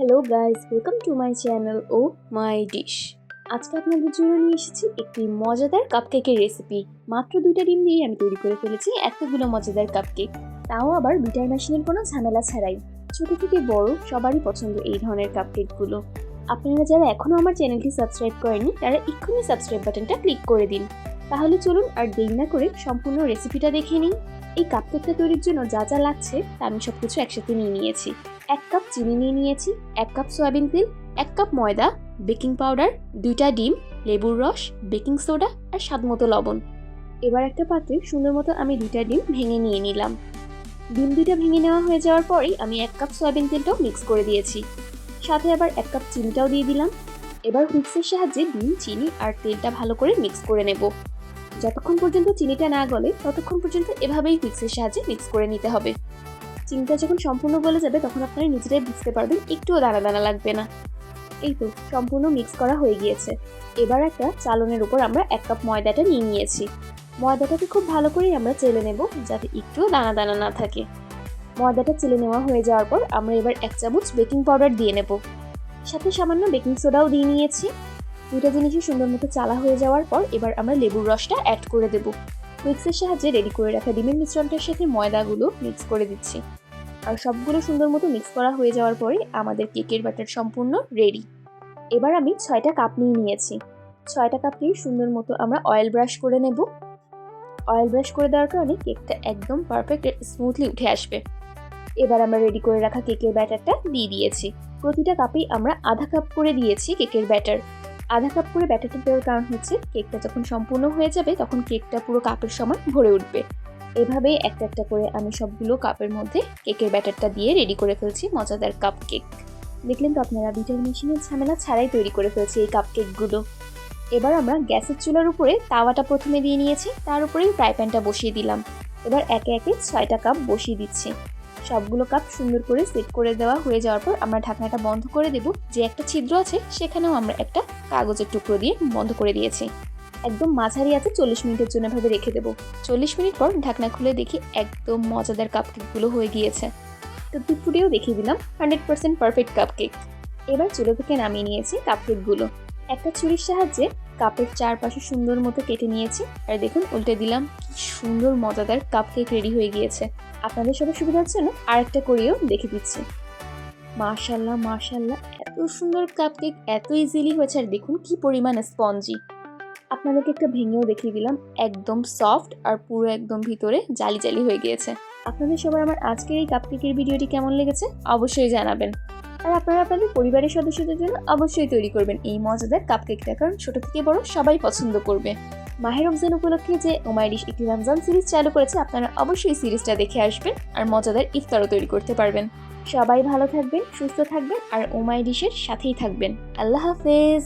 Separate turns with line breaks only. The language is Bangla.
Hello guys, welcome to my channel oh my dish. আজকে আপনাদের জন্য নিয়ে এসেছি একটি মজাদার কাপকেকের রেসিপি। মাত্র 2টা ডিম দিয়ে আমি তৈরি করে ফেলেছি এতগুলো মজাদার কাপকেক, তাও আবার বিটার মেশিনের কোনো ঝামেলা ছাড়াই। ছোট থেকে বড় সবারই পছন্দ এই ধরনের কাপকেকগুলো। আপনারা যারা এখনও আমার চ্যানেলটি সাবস্ক্রাইব করেননি তারা এক্ষুনি সাবস্ক্রাইব বাটনটা ক্লিক করে দিন। তাহলে চলুন আর দেরি না করে সম্পূর্ণ রেসিপিটা দেখে নিই। এই কাপকেকটা তৈরির জন্য যা যা লাগছে তা আমি সবকিছু একসাথে নিয়ে নিয়েছি। 1 কাপ চিনি নিয়ে নিয়েছি, 1 কাপ সয়াবিন তেল, 1 কাপ ময়দা, বেকিং পাউডার, 2টা ডিম, লেবুর রস, বেকিং সোডা আর স্বাদমতো লবণ। এবার একটা পাত্রে সুন্দর মতো আমি 2টা ডিম ভেঙে নিয়ে নিলাম। ডিম 2টা ভেঙে নেওয়া হয়ে যাওয়ার পরেই আমি 1 কাপ সয়াবিন তেলটাও মিক্স করে দিয়েছি। সাথে আবার 1 কাপ চিনিটাও দিয়ে দিলাম। এবার হুইক্সের সাহায্যে ডিম, চিনি আর তেলটা ভালো করে মিক্স করে নেব। যতক্ষণ পর্যন্ত চিনিটা না গলে ততক্ষণ পর্যন্ত এভাবেই হুইক্সের সাহায্যে মিক্স করে নিতে হবে। চিনিটা যখন সম্পূর্ণ গলে যাবে তখন আপনারা নিজেরাই বুঝতে পারবেন একটুও দানা দানা লাগবে না। এই তো সম্পূর্ণ মিক্স করা হয়ে গিয়েছে। এবার একটা চালনের উপর আমরা 1 কাপ ময়দাটা নিয়ে নিয়েছি। ময়দাটাকে খুব ভালো করে আমরা চেলে নেব যাতে একটুও দানা দানা না থাকে। ময়দাটা চেলে নেওয়া হয়ে যাওয়ার পর আমরা এবার 1 চামচ বেকিং পাউডার দিয়ে নেব। সাথে সামান্য বেকিং সোডাও দিয়ে নিয়েছি। দুটো জিনিসই সুন্দর মতো চালা হয়ে যাওয়ার পর এবার আমরা লেবুর রসটা অ্যাড করে দেব। হুইক্সের সাহায্যে রেডি করে রাখা ডিমের মিশ্রণটার সাথে ময়দাগুলো মিক্স করে দিচ্ছি। আর সবগুলো সুন্দর মতো মিক্স করা হয়ে যাওয়ার পরে আমাদের কেকের ব্যাটার সম্পূর্ণ রেডি। এবার আমি 6টা কাপ নিয়ে নিয়েছি। 6টা কাপকেই সুন্দর মতো আমরা অয়েল ব্রাশ করে নেব। অয়েল ব্রাশ করে দেওয়ার কারণে কেকটা একদম পারফেক্ট স্মুথলি উঠে আসবে। এবার আমরা রেডি করে রাখা কেকের ব্যাটারটা দিয়ে দিয়েছি। প্রতিটা কাপেই আমরা আধা কাপ করে দিয়েছি কেকের ব্যাটার। আধা কাপ করে ব্যাটারটা দেওয়ার কারণ হচ্ছে কেকটা যখন সম্পূর্ণ হয়ে যাবে তখন কেকটা পুরো কাপের সমান ভরে উঠবে। এভাবেই একটা একটা করে আমি সবগুলো কাপের মধ্যে কেকের ব্যাটারটা দিয়ে রেডি করে ফেলছি মজাদার কাপ কেক। দেখলেন তো আপনারা বিটার মেশিনের ঝামেলা ছাড়াই তৈরি করে ফেলছি এই কাপ কেকগুলো। এবার আমরা গ্যাসের চুলার উপরে তাওয়াটা প্রথমে দিয়ে নিয়েছি, তার উপরেই ফ্রাই প্যানটা বসিয়ে দিলাম। এবার একে একে 6টা কাপ বসিয়ে দিচ্ছি। সবগুলো কাপ সুন্দর করে সেট করে দেওয়া হয়ে যাওয়ার পর আমরা ঢাকনাটা বন্ধ করে দেব। যে একটা ছিদ্র আছে সেখানেও আমরা একটা কাগজের টুকরো দিয়ে বন্ধ করে দিয়েছি। একদম মাঝারি আছে 40 মিনিটের জন্য এভাবে রেখে দেবো। 40 মিনিট পর ঢাকনা খুলে দেখি একদম মজাদার কাপকেকগুলো হয়ে গিয়েছে। টুকটুক ফুটেও দেখিয়ে দিলাম 100% পারফেক্ট কাপকেক। এবার চুলো থেকে নামিয়ে নিয়েছি কাপকেকগুলো। একটা ছুরির সাহায্যে কাপের চারপাশে সুন্দর মতো কেটে নিয়েছি। আর দেখুন উল্টে দিলাম, কি সুন্দর মজাদার কাপকেক রেডি হয়ে গিয়েছে। আপনাদের সবার সুবিধার জন্য আরেকটা করেও দেখে দিচ্ছি। মাশাআল্লাহ মাশাআল্লাহ, এত সুন্দর কাপকেক এত ইজিলি হয়েছে। আর দেখুন কি পরিমাণ স্পঞ্জি। আপনাদেরকে একটা ভেঙেও দেখিয়ে দিলাম, একদম সফট আর পুরো একদম ভিতরে জালি জালি হয়ে গিয়েছে। আপনাদের সবার আমার আজকের এই কাপকেকের ভিডিওটি কেমন লেগেছে অবশ্যই জানাবেন। আর আপনারা আপনাদের পরিবারের সদস্যদের জন্য অবশ্যই তৈরি করবেন এই মজাদার কাপকেকটা, কারণ ছোট থেকে বড় সবাই পছন্দ করবে। মাহে রমজান উপলক্ষে যে ওমাই ডিশ একটি রমজান সিরিজ চালু করেছে, আপনারা অবশ্যই সিরিজটা দেখে আসবেন আর মজাদার ইফতারও তৈরি করতে পারবেন। সবাই ভালো থাকবেন, সুস্থ থাকবেন আর ওমাই ডিশের সাথেই থাকবেন। আল্লাহ হাফেজ।